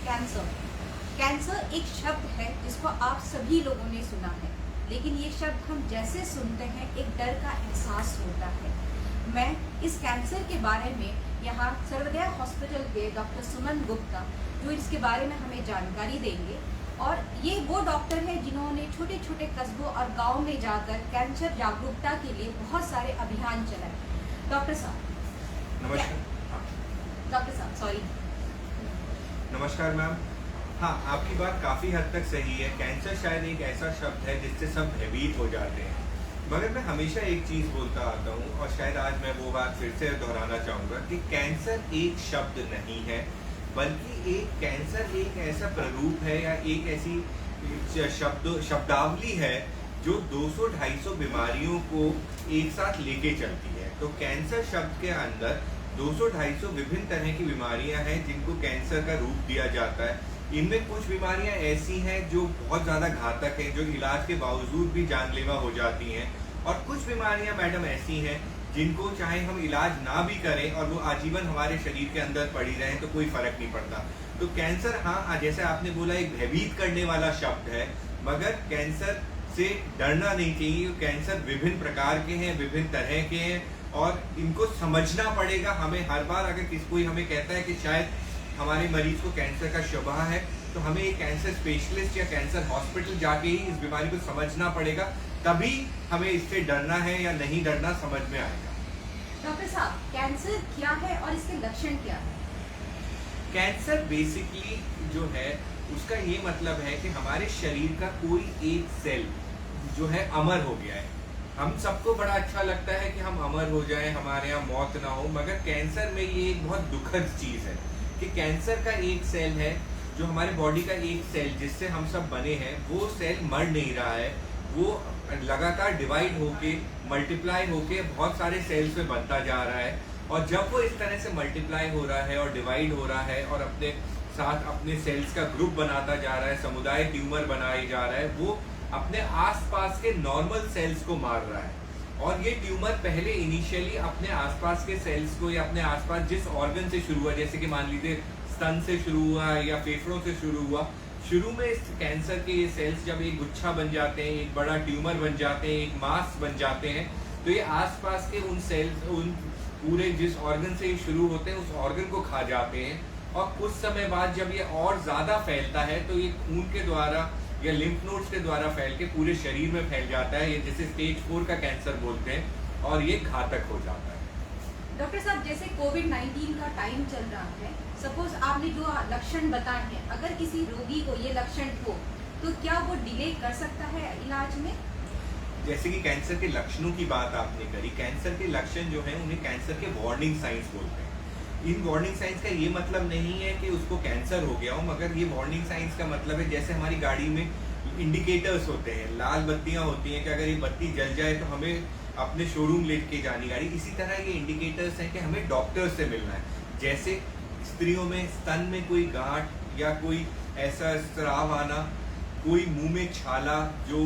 Cancer. Cancer एक शब्द है जिसको आप सभी लोगों ने सुना है, लेकिन ये शब्द हम जैसे सुनते हैं एक डर का एहसास होता है। मैं इस कैंसर के बारे में यहाँ सर्वोदय हॉस्पिटल के डॉक्टर सुमन गुप्ता जो इसके बारे में हमें जानकारी देंगे, और ये वो डॉक्टर हैं जिन्होंने छोटे छोटे कस्बों और गाँव में जाकर कैंसर जागरूकता के लिए बहुत सारे अभियान चलाए। डॉक्टर साहब नमस्कार। डॉक्टर साहब सॉरी नमस्कार मैम। हाँ, आपकी बात काफ़ी हद तक सही है। कैंसर शायद एक ऐसा शब्द है जिससे सब भयभीत हो जाते हैं, मगर मैं हमेशा एक चीज़ बोलता आता हूँ और शायद आज मैं वो बात फिर से दोहराना चाहूँगा कि कैंसर एक शब्द नहीं है, बल्कि कैंसर एक ऐसा प्रारूप है या एक ऐसी शब्दावली है जो 200-250 बीमारियों को एक साथ लेके चलती है। तो कैंसर शब्द के अंदर 200-250 विभिन्न तरह की बीमारियां हैं जिनको कैंसर का रूप दिया जाता है। इनमें कुछ बीमारियां ऐसी हैं जो बहुत ज़्यादा घातक हैं, जो इलाज के बावजूद भी जानलेवा हो जाती हैं, और कुछ बीमारियां मैडम ऐसी हैं जिनको चाहे हम इलाज ना भी करें और वो आजीवन हमारे शरीर के अंदर पड़ी रहें तो कोई फर्क नहीं पड़ता। तो कैंसर, हाँ, जैसे आपने बोला, एक भयभीत करने वाला शब्द है, मगर कैंसर से डरना नहीं चाहिए। कैंसर विभिन्न प्रकार के हैं, विभिन्न तरह के हैं, और इनको समझना पड़ेगा हमें। हर बार अगर कोई हमें कहता है कि शायद हमारे मरीज को कैंसर का शुबा है, तो हमें एक कैंसर स्पेशलिस्ट या कैंसर हॉस्पिटल जाके ही इस बीमारी को समझना पड़ेगा, तभी हमें इससे डरना है या नहीं डरना समझ में आएगा। डॉक्टर साहब, कैंसर क्या है और इसके लक्षण क्या है? कैंसर बेसिकली जो है उसका ये मतलब है कि हमारे शरीर का कोई एक सेल जो है अमर हो गया है। हम सबको बड़ा अच्छा लगता है कि हम अमर हो जाएं, हमारे यहाँ मौत ना हो, मगर कैंसर में ये एक बहुत दुखद चीज़ है कि कैंसर का एक सेल है जो हमारे बॉडी का एक सेल जिससे हम सब बने हैं, वो सेल मर नहीं रहा है। वो लगातार डिवाइड होके, मल्टीप्लाई होके बहुत सारे सेल्स में बनता जा रहा है, और जब वो इस तरह से मल्टीप्लाई हो रहा है और डिवाइड हो रहा है और अपने साथ अपने सेल्स का ग्रुप बनाता जा रहा है, समुदाय ट्यूमर बनाए जा रहा है, वो अपने आसपास के नॉर्मल सेल्स को मार रहा है। और ये ट्यूमर पहले इनिशियली अपने आसपास के सेल्स को या अपने आसपास जिस ऑर्गन से शुरू हुआ, जैसे कि मान लीजिए स्तन से शुरू हुआ या फेफड़ों से शुरू हुआ, शुरू में इस कैंसर के ये सेल्स जब एक गुच्छा बन जाते हैं, एक बड़ा ट्यूमर बन जाते हैं, एक मास बन जाते हैं, तो ये आसपास के उन सेल्स, उन पूरे जिस ऑर्गन से ये शुरू होते हैं, उस ऑर्गन को खा जाते हैं। और कुछ समय बाद जब ये और ज़्यादा फैलता है तो ये खून के द्वारा या लिम्फ नोड्स के द्वारा फैल के पूरे शरीर में फैल जाता है। ये जिसे स्टेज 4 का कैंसर बोलते हैं, और ये घातक हो जाता है। डॉक्टर साहब, जैसे कोविड-19 का टाइम चल रहा है, सपोज आपने जो लक्षण बताए हैं, अगर किसी रोगी को ये लक्षण हो तो क्या वो डिले कर सकता है इलाज में? जैसे कि कैंसर के लक्षणों की बात आपने करी, कैंसर के लक्षण जो हैं उन्हें कैंसर के वार्निंग साइंस बोलते हैं। इन वार्निंग साइंस का ये मतलब नहीं है कि उसको कैंसर हो गया हो, मगर ये वार्निंग साइंस का मतलब है जैसे हमारी गाड़ी में इंडिकेटर्स होते हैं, लाल बत्तियां होती हैं कि अगर ये बत्ती जल जाए तो हमें अपने शोरूम लेके जानी गाड़ी, इसी तरह ये इंडिकेटर्स हैं कि हमें डॉक्टर से मिलना है। जैसे स्त्रियों में स्तन में कोई गांठ या कोई ऐसा स्राव आना, कोई मुंह में छाला जो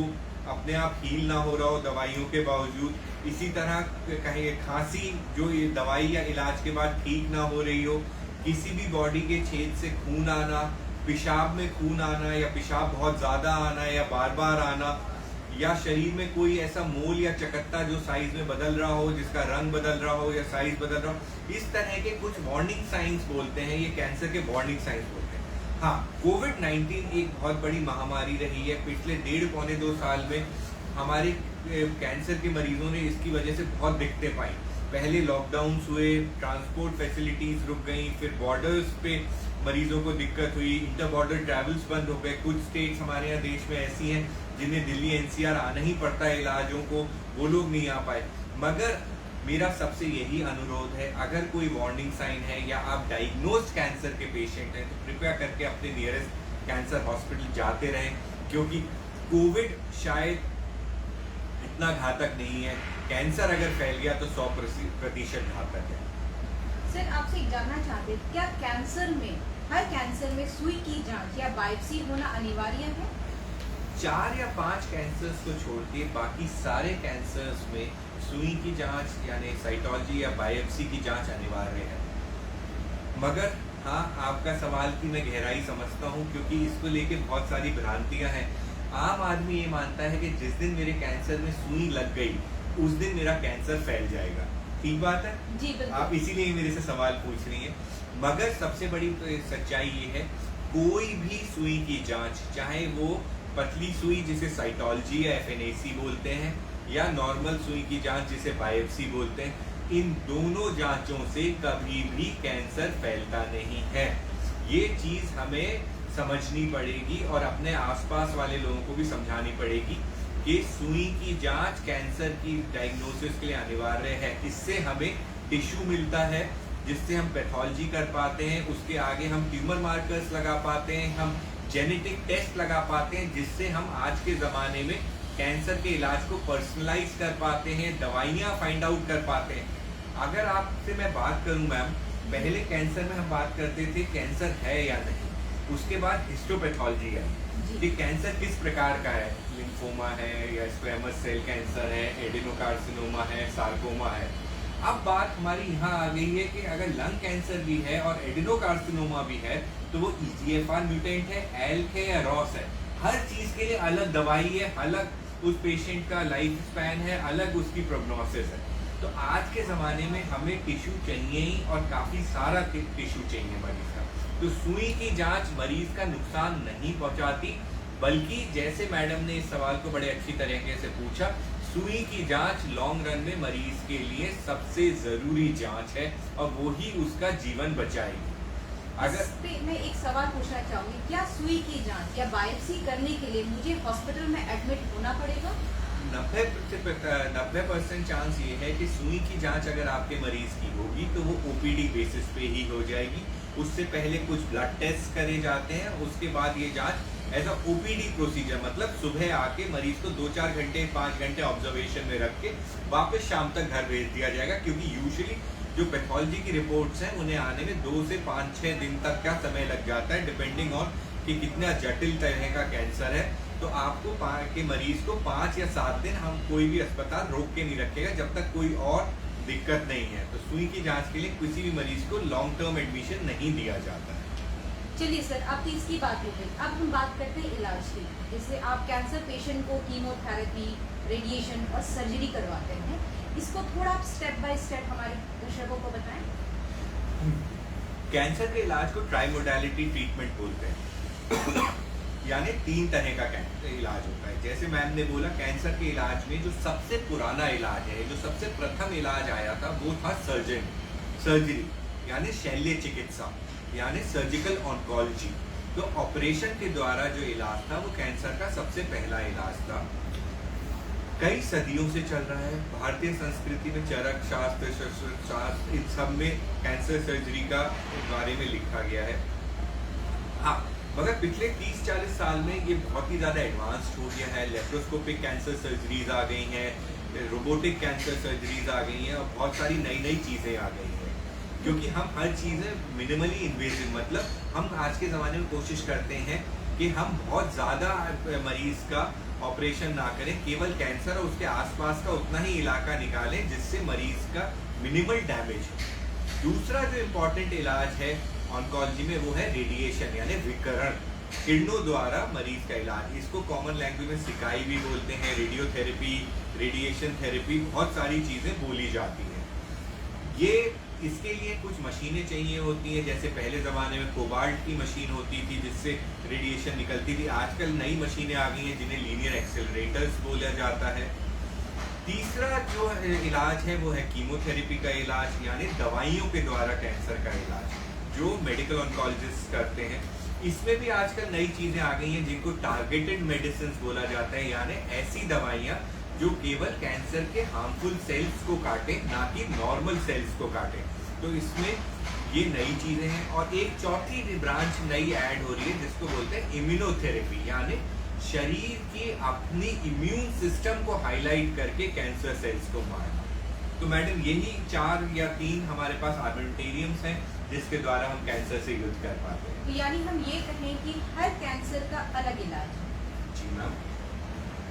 अपने आप हील ना हो रहा हो दवाइयों के बावजूद, इसी तरह कहेंगे खांसी जो ये दवाई या इलाज के बाद ठीक ना हो रही हो, किसी भी बॉडी के छेद से खून आना, पेशाब में खून आना या पेशाब बहुत ज़्यादा आना या बार बार आना, या शरीर में कोई ऐसा मोल या चकत्ता जो साइज में बदल रहा हो, जिसका रंग बदल रहा हो या साइज बदल रहा हो, इस तरह के कुछ वार्निंग साइंस बोलते हैं, ये कैंसर के वार्निंग साइंस बोलते हैं। हाँ, कोविड-19 एक बहुत बड़ी महामारी रही है। पिछले 1.5-2 साल में हमारे कैंसर के मरीजों ने इसकी वजह से बहुत दिक्कतें पाई। पहले लॉकडाउन्स हुए, ट्रांसपोर्ट फैसिलिटीज़ रुक गई, फिर बॉर्डर्स पे मरीजों को दिक्कत हुई, इंटर बॉर्डर ट्रैवल्स बंद हो गए। कुछ स्टेट्स हमारे यहाँ देश में ऐसी हैं जिन्हें दिल्ली एनसीआर आना ही पड़ता है इलाजों को, वो लोग नहीं आ पाए। मगर मेरा सबसे यही अनुरोध है, अगर कोई वार्निंग साइन है या आप डायग्नोस्ड कैंसर के पेशेंट हैं तो कृपया करके अपने नियरेस्ट कैंसर हॉस्पिटल जाते रहें, क्योंकि कोविड शायद इतना घातक नहीं है। कैंसर अगर फैल गया तो 100% घातक है। सर, आपसे जानना चाहते हैं, क्या कैंसर में, हर कैंसर में सुई की जांच या बायोप्सी होना अनिवार्य है? 4 या 5 कैंसर्स को छोड़ के बाकी सारे कैंसर्स में सुई की जांच यानी साइटोलॉजी या बायोप्सी की जांच अनिवार्य है। मगर हाँ, आपका सवाल की मैं गहराई समझता हूँ, क्योंकि इसको लेके बहुत सारी भ्रांतियां हैं। आम आदमी ये मानता है कि जिस दिन मेरे कैंसर में सुई लग गई उस दिन मेरा कैंसर फैल जाएगा। ठीक बात है? जी बिल्कुल। आप इसीलिए मेरे से सवाल पूछ रही हैं। मगर सबसे बड़ी सच्चाई ये है, कोई भी सुई की जांच, चाहे वो पतली सुई जिसे साइटोलॉजी या एफएनएसी बोलते हैं, या नॉर्मल सुई की जांच जिसे बायोप्सी बोलते हैं, इन दोनों जांचों से कभी भी कैंसर फैलता नहीं है। ये चीज हमें समझनी पड़ेगी और अपने आसपास वाले लोगों को भी समझानी पड़ेगी कि सुई की जांच कैंसर की डायग्नोसिस के लिए अनिवार्य है। इससे हमें टिश्यू मिलता है जिससे हम पैथोलॉजी कर पाते हैं, उसके आगे हम ट्यूमर मार्कर्स लगा पाते हैं, हम जेनेटिक टेस्ट लगा पाते हैं, जिससे हम आज के ज़माने में कैंसर के इलाज को पर्सनलाइज कर पाते हैं, दवाइयाँ फाइंड आउट कर पाते हैं। अगर आपसे मैं बात करूं मैम, पहले कैंसर में हम बात करते थे कैंसर है या नहीं, उसके बाद हिस्टोपैथोलॉजी है कि कैंसर किस प्रकार का है, लिम्फोमा है या स्क्वैमस सेल कैंसर है, एडेनोकार्सिनोमा है, सार्कोमा है। अब बात हमारी यहाँ आ गई है कि अगर लंग कैंसर भी है और एडेनोकार्सिनोमा भी है तो वो EGFR म्यूटेंट है, एल्क है या रॉस है। हर चीज़ के लिए अलग दवाई है, अलग उस पेशेंट का लाइफ स्पैन है, अलग उसकी प्रोग्नोसिस है। तो आज के ज़माने में हमें टिश्यू चाहिए ही, और काफ़ी सारा टिश्यू चाहिए मरीज़ का। तो सुई की जांच मरीज़ का नुकसान नहीं पहुंचाती, बल्कि जैसे मैडम ने इस सवाल को बड़े अच्छी तरीके से पूछा, सुई की जांच लॉन्ग रन में मरीज़ के लिए सबसे ज़रूरी जांच है और वो ही उसका जीवन बचाएगी। अगर पे मैं एक सवाल पूछना चाहूँगी, क्या सुई की जांच या बायोप्सी करने के लिए मुझे हॉस्पिटल में एडमिट होना पड़ेगा? 90% चांस ये है कि सुई की जांच अगर आपके मरीज की होगी तो वो OPD बेसिस पे ही हो जाएगी। उससे पहले कुछ ब्लड टेस्ट करे जाते हैं, उसके बाद ये जांच एज अ OPD प्रोसीजर, मतलब सुबह आके मरीज को 2-4 घंटे 5 घंटे ऑब्जर्वेशन में रख के वापस शाम तक घर भेज दिया जाएगा, क्योंकि यूजुअली जो पैथोलॉजी की रिपोर्ट्स हैं उन्हें आने में 2 से 5-6 दिन तक का समय लग जाता है, डिपेंडिंग ऑन कि कितना जटिल तरह का कैंसर है। तो आपको के मरीज को 5 या 7 दिन हम कोई भी अस्पताल रोक के नहीं रखेगा जब तक कोई और दिक्कत नहीं है। तो सुई की जांच के लिए किसी भी मरीज को लॉन्ग टर्म एडमिशन नहीं दिया जाता है। चलिए सर, अब तो इसकी बात हो गई, अब हम बात करते हैं इलाज की। जैसे आप कैंसर पेशेंट को कीमोथेरेपी, रेडिएशन और सर्जरी करवाते हैं, इसको थोड़ा आप स्टेप बाय स्टेप हमारे दर्शकों को बताएं। कैंसर के इलाज को ट्राइमोडालिटी ट्रीटमेंट बोलते हैं यानी 3 तरह का इलाज होता है। जैसे मैम ने बोला, कैंसर के इलाज में जो सबसे पुराना इलाज है, जो सबसे प्रथम इलाज आया था, वो था सर्जरी यानी शल्य चिकित्सा यानी सर्जिकल ऑन्कोलॉजी। तो ऑपरेशन के द्वारा जो इलाज था वो कैंसर का सबसे पहला इलाज था। कई सदियों से चल रहा है। भारतीय संस्कृति में चरक शास्त्र, शस्त्रशास्त्र, इन सब में कैंसर सर्जरी का बारे में लिखा गया है। हाँ, मगर पिछले 30-40 साल में ये बहुत ही ज़्यादा एडवांस्ड हो गया है। लेप्रोस्कोपिक कैंसर सर्जरीज आ गई हैं, रोबोटिक कैंसर सर्जरीज आ गई हैं, और बहुत सारी नई नई चीज़ें आ गई हैं, क्योंकि हम हर चीज़ें मिनिमली इन्वेजिव, मतलब हम आज के ज़माने में कोशिश करते हैं कि हम बहुत ज़्यादा मरीज़ का ऑपरेशन ना करें, केवल कैंसर और उसके आसपास का उतना ही इलाका निकालें जिससे मरीज़ का मिनिमल डैमेज हो। दूसरा जो इम्पोर्टेंट इलाज है ऑन्कोलॉजी में वो है रेडिएशन यानी विकिरण, किरणों द्वारा मरीज का इलाज। इसको कॉमन लैंग्वेज में सिकाई भी बोलते हैं, रेडियोथेरेपी, रेडिएशन थेरेपी, बहुत सारी चीज़ें बोली जाती हैं। ये इसके लिए कुछ मशीनें चाहिए होती हैं, जैसे पहले ज़माने में कोबाल्ट की मशीन होती थी जिससे रेडिएशन निकलती थी। आजकल नई मशीनें आ गई हैं जिन्हें लीनियर एक्सेलरेटर्स बोला जाता है। तीसरा जो इलाज है वो है कीमोथेरेपी का इलाज यानी दवाइयों के द्वारा कैंसर का इलाज, जो मेडिकल ऑन्कोलॉजिस्ट करते हैं। इसमें भी आजकल नई चीज़ें आ गई हैं जिनको टारगेटेड मेडिसिन बोला जाता है, यानी ऐसी दवाइयाँ जो केवल कैंसर के हार्मफुल सेल्स को काटे, ना कि नॉर्मल सेल्स को काटे। तो इसमें ये नई चीज़ें हैं। और एक चौथी ब्रांच नई ऐड हो रही है जिसको बोलते हैं इम्यूनोथेरेपी, यानी शरीर की अपनी इम्यून सिस्टम को हाईलाइट करके कैंसर सेल्स को मारना। तो मैडम यही 4 या 3 हमारे पास आर्मेंटेरियम्स हैं जिसके द्वारा हम कैंसर से युद्ध कर पाते हैं। तो यानी हम ये कहें कि हर कैंसर का अलग इलाज है। जी मैम।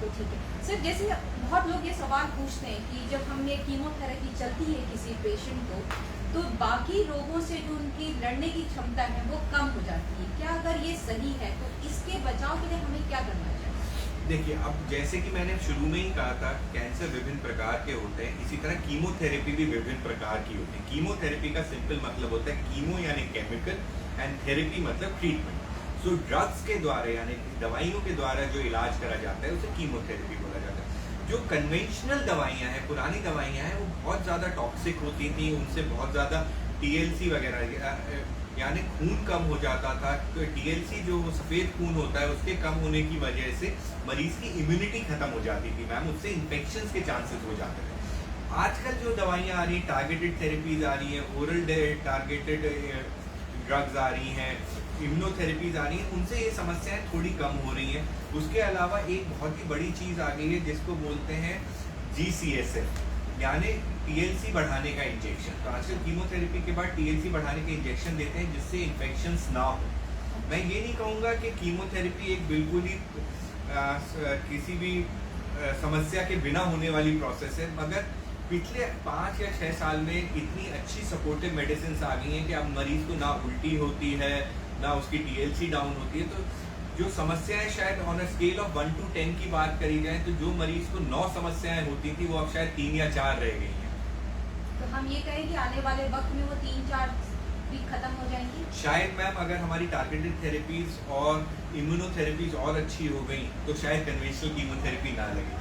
तो ठीक है सर, जैसे बहुत लोग ये सवाल पूछते हैं कि जब हमने कीमोथेरेपी चलती है किसी पेशेंट को, तो बाकी रोगों से जो उनकी लड़ने की क्षमता है वो कम हो जाती है। क्या अगर ये सही है तो इसके बचाव के लिए हमें क्या करना चाहिए? देखिए, अब जैसे कि मैंने शुरू में ही कहा था, कैंसर विभिन्न प्रकार के होते हैं, इसी तरह कीमोथेरेपी भी विभिन्न प्रकार की होती है। कीमोथेरेपी का सिंपल मतलब होता है कीमो यानी केमिकल एंड थेरेपी मतलब ट्रीटमेंट। सो ड्रग्स के द्वारा यानी दवाइयों के द्वारा जो इलाज करा जाता है उसे कीमोथेरेपी बोला जाता है। जो कन्वेंशनल दवाइयाँ हैं, पुरानी दवाइयाँ हैं, वो बहुत ज़्यादा टॉक्सिक होती थी, उनसे बहुत ज़्यादा TLC वगैरह यानी खून कम हो जाता था। तो TLC जो सफ़ेद खून होता है उसके कम होने की वजह से मरीज की इम्यूनिटी खत्म हो जाती थी मैम, उससे इन्फेक्शन के चांसेस हो जाते थे। आजकल जो दवाइयाँ आ रही हैं, टारगेटेड थेरेपीज आ रही हैं, ओरल टारगेटेड ड्रग्स आ रही हैं, इम्यूनोथेरेपीज आ रही हैं, उनसे ये समस्याएं थोड़ी कम हो रही हैं। उसके अलावा एक बहुत ही बड़ी चीज़ आ गई है जिसको बोलते हैं GCSF यानी TLC बढ़ाने का इंजेक्शन। तो आजकल कीमोथेरेपी के बाद TLC बढ़ाने के इंजेक्शन देते हैं जिससे इन्फेक्शंस ना हो। मैं ये नहीं कहूँगा कि कीमोथेरेपी एक बिल्कुल ही किसी भी समस्या के बिना होने वाली प्रोसेस है, मगर पिछले 5 या 6 साल में इतनी अच्छी सपोर्टिव मेडिसिन आ गई हैं कि अब मरीज को ना उल्टी होती है, ना उसकी TLC डाउन होती है। तो जो समस्याएं शायद on a scale of 1 to 10 की बात करी जाए तो जो मरीज को 9 समस्याएं होती थी वो अब शायद 3 या 4 रह गई हैं। तो हम ये कहें कि आने वाले वक्त में वो 3-4 भी खत्म हो जाएंगी? शायद मैम, अगर हमारी टारगेटेड थेरेपीज और इम्यूनोथेरेपीज और अच्छी हो गई तो शायद कन्वेंशनल कीमोथेरेपी ना लगे।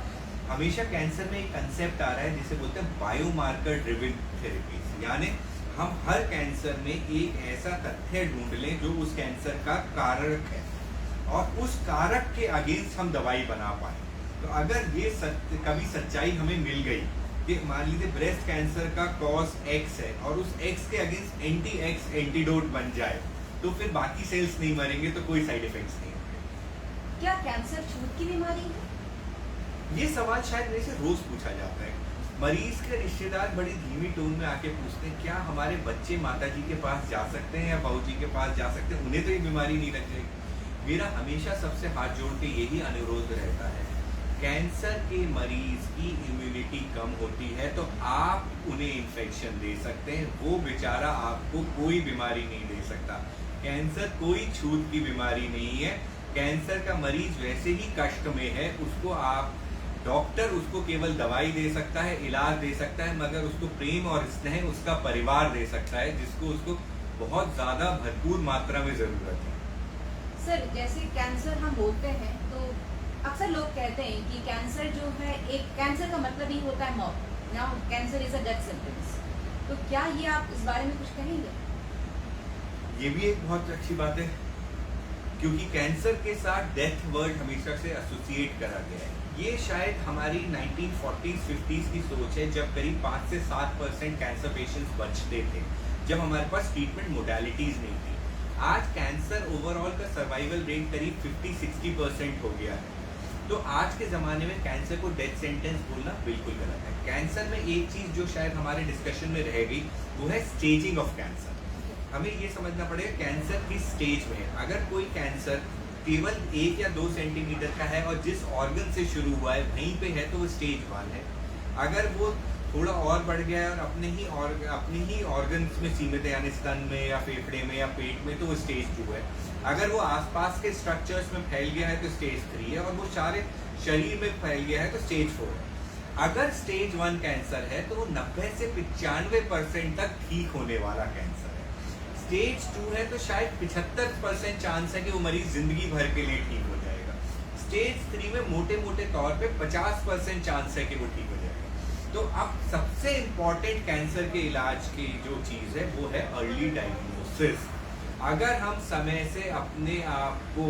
हमेशा कैंसर में एक कंसेप्ट आ रहा है जिसे बोलते हैं बायोमार्कर ड्रिवन थेरेपीज, यानी हम हर कैंसर में एक ऐसा तथ्य ढूंढ लें जो उस कैंसर का कारक है और उस कारक के अगेंस्ट हम दवाई बना पाए। तो अगर ये कभी सच्चाई हमें मिल गई कि मान लीजिए ब्रेस्ट कैंसर का कॉज X है और उस X के अगेंस्ट एंटी-X एंटीडोट बन जाए तो फिर बाकी सेल्स नहीं मरेंगे, तो कोई साइड इफेक्ट्स नहीं होंगे। क्या कैंसर छूत की बीमारी है? ये सवाल शायद मेरे से रोज पूछा जाता है। मरीज के रिश्तेदार बड़ी धीमी टोन में आके पूछते हैं, क्या हमारे बच्चे माताजी के पास जा सकते हैं या बाबूजी के पास जा सकते हैं, उन्हें तो ये बीमारी नहीं लग जाएगी। मेरा हमेशा सबसे हाथ जोड़ के यही अनुरोध रहता है, कैंसर के मरीज की इम्यूनिटी कम होती है तो आप उन्हें इन्फेक्शन दे सकते हैं, वो बेचारा आपको कोई बीमारी नहीं दे सकता। कैंसर कोई छूत की बीमारी नहीं है। कैंसर का मरीज वैसे ही कष्ट में है, उसको आप डॉक्टर उसको केवल दवाई दे सकता है, इलाज दे सकता है, मगर उसको प्रेम और स्नेह उसका परिवार दे सकता है, जिसको उसको बहुत ज़्यादा भरपूर मात्रा में ज़रूरत है। सर, जैसे कैंसर हम बोलते हैं तो अक्सर लोग कहते हैं कि कैंसर जो है, एक कैंसर का मतलब ही होता है मौत। Now cancer is a death sentence. तो क्या ये आप इस बारे में कुछ कहेंगे? ये भी एक बहुत अच्छी बात है, क्योंकि कैंसर के साथ डेथ वर्ड हमेशा से एसोसिएट करा गया है। ये शायद हमारी 1940s 50s की सोच है, जब करीब 5 से 7% कैंसर पेशेंट्स बचते थे, जब हमारे पास ट्रीटमेंट मोडालिटीज नहीं थी। आज कैंसर ओवरऑल का सर्वाइवल रेट करीब 50-60% हो गया है। तो आज के ज़माने में कैंसर को डेथ सेंटेंस बोलना बिल्कुल गलत है। कैंसर में एक चीज़ जो शायद हमारे डिस्कशन में रह गई वो है स्टेजिंग ऑफ कैंसर। हमें ये समझना पड़ेगा कैंसर किस स्टेज में है। अगर कोई कैंसर केवल 1 या 2 सेंटीमीटर का है और जिस ऑर्गन से शुरू हुआ है वहीं पे है तो वो स्टेज 1 है। अगर वो थोड़ा और बढ़ गया है और अपने ही ऑर्गन्स में सीमित है, यानी स्तन में या फेफड़े में या पेट में, तो वो स्टेज 2 है। अगर वो आसपास के स्ट्रक्चर्स में फैल गया है तो स्टेज 3 है, और वो सारे शरीर में फैल गया है तो स्टेज 4 है। अगर स्टेज 1 कैंसर है तो वो 90 से 95% तक ठीक होने वाला कैंसर है। स्टेज 2 है तो शायद 75% चांस है कि वो मरीज जिंदगी भर के लिए ठीक हो जाएगा। स्टेज 3 में मोटे मोटे तौर पे 50% चांस है कि वो ठीक हो जाएगा। तो अब सबसे इम्पॉर्टेंट कैंसर के इलाज की जो चीज़ है वो है अर्ली डायग्नोसिस। अगर हम समय से अपने आप को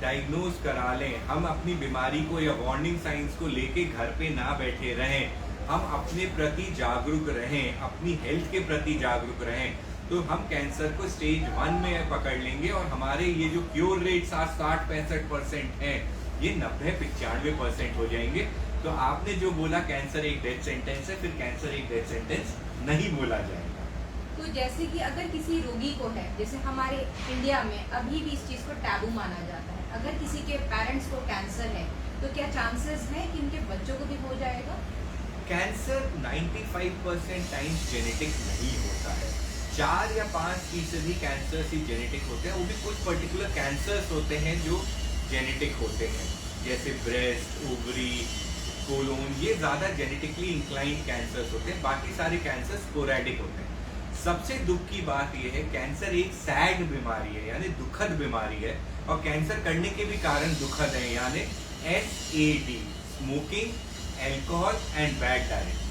डायग्नोज करा लें, हम अपनी बीमारी को या वार्निंग साइंस को लेके घर पे ना बैठे रहें, हम अपने प्रति जागरूक रहें, अपनी हेल्थ के प्रति जागरूक रहें, तो हम कैंसर को स्टेज 1 में पकड़ लेंगे और हमारे ये जो क्योर रेट 60-65% है ये 90-95% हो जाएंगे। तो आपने जो बोला कैंसर एक डेथ सेंटेंस है, फिर कैंसर एक डेथ सेंटेंस नहीं बोला जाएगा। तो जैसे कि अगर किसी रोगी को है, जैसे हमारे इंडिया में अभी भी इस चीज़ को टैबू माना जाता है, अगर किसी के पेरेंट्स को कैंसर है तो क्या चांसेस हैं कि उनके बच्चों को भी हो जाएगा? कैंसर 95% टाइम्स जेनेटिक नहीं होता है। 4 या 5% ही कैंसर ही जेनेटिक होते हैं। वो भी कुछ पर्टिकुलर कैंसर्स होते हैं जो जेनेटिक होते हैं, जैसे ब्रेस्ट, ओवरी, कोलोन, ये ज़्यादा जेनेटिकली इंक्लाइंड कैंसर्स होते हैं। बाकी सारे कैंसर स्पोरेडिक होते हैं। सबसे दुख की बात यह है, कैंसर एक सैड बीमारी है, यानी दुखद बीमारी है, और कैंसर करने के भी कारण दुखद हैं, यानी SAD, smoking, alcohol and bad diet.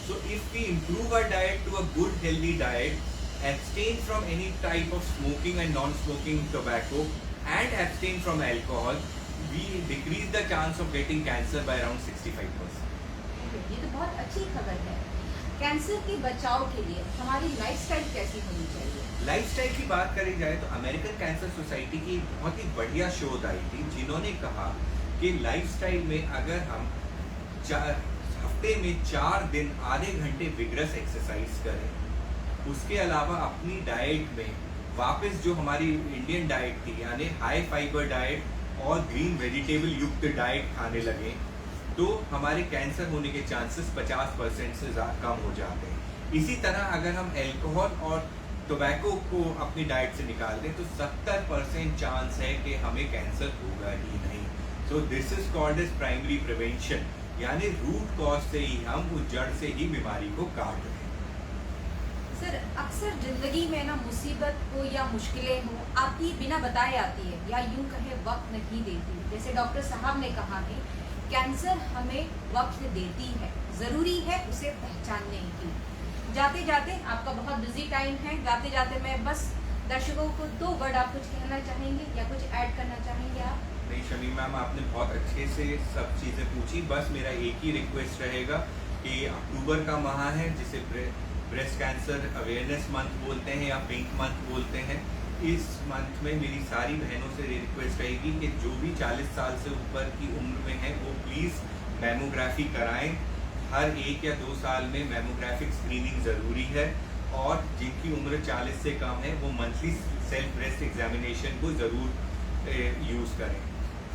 So if we improve our diet to a good healthy diet, abstain from any type of smoking and non-smoking tobacco, and abstain from alcohol, we decrease the chance of getting cancer by around 65%. ये तो बहुत अच्छी खबर है। Cancer के बचाव के लिए हमारी लाइफस्टाइल कैसी होनी चाहिए? लाइफस्टाइल की बात करी जाए तो अमेरिकन कैंसर सोसाइटी की बहुत ही बढ़िया शोध आई थी, जिन्होंने कहा कि लाइफस्टाइल में अगर हम हफ्ते में 4 दिन आधे घंटे विग्रस एक्सरसाइज करें, उसके अलावा अपनी डाइट में वापस जो हमारी इंडियन डाइट थी, यानी हाई फाइबर डाइट और ग्रीन वेजिटेबल युक्त डाइट खाने लगे, तो हमारे कैंसर होने के चांसेस 50% से कम हो जाते हैं। इसी तरह अगर हम अल्कोहल और टोबैको को अपनी डाइट से निकाल दें तो 70% चांस है कि हमें कैंसर होगा ही नहीं। So this is called as primary prevention, यानी रूट कॉज से ही हम उस जड़ से ही बीमारी को काट रहे हैं। सर, अक्सर जिंदगी में ना मुसीबत हो या मुश्किलें हो, आपकी बिना बताए आती है, या यूं कहे वक्त नहीं देती। जैसे डॉक्टर साहब ने कहा है, कैंसर हमें वक्त देती है, ज़रूरी है उसे पहचानने की। जाते जाते, आपका बहुत बिजी टाइम है, जाते जाते मैं बस दर्शकों को 2 वर्ड आप कुछ कहना चाहेंगे या कुछ ऐड करना चाहेंगे आप? नहीं शमी मैम, आपने बहुत अच्छे से सब चीज़ें पूछी। बस मेरा एक ही रिक्वेस्ट रहेगा कि अक्टूबर का माह है, जिसे ब्रेस्ट कैंसर अवेयरनेस मंथ बोलते हैं या पिंक मंथ बोलते हैं। इस मंथ में मेरी सारी बहनों से रिक्वेस्ट रहेगी कि जो भी 40 साल से ऊपर की उम्र में है वो प्लीज़ मैमोग्राफी कराएं। हर 1 या 2 साल में मैमोग्राफिक स्क्रीनिंग ज़रूरी है, और जिनकी उम्र 40 से कम है वो मंथली सेल्फ ब्रेस्ट एग्जामिनेशन को ज़रूर यूज़ करें।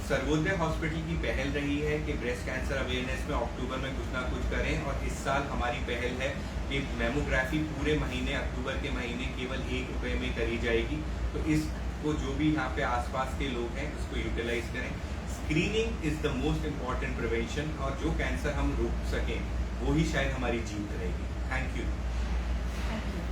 सर्वोदय हॉस्पिटल की पहल रही है कि ब्रेस्ट कैंसर अवेयरनेस में अक्टूबर में कुछ ना कुछ करें, और इस साल हमारी पहल है कि मैमोग्राफी पूरे महीने, अक्टूबर के महीने केवल ₹1 में करी जाएगी। तो इसको जो भी यहाँ पे आसपास के लोग हैं उसको यूटिलाइज करें। Screening is the most important prevention, और जो कैंसर हम रोक सकें वो ही शायद हमारी जीत रहेगी। Thank you. Thank you.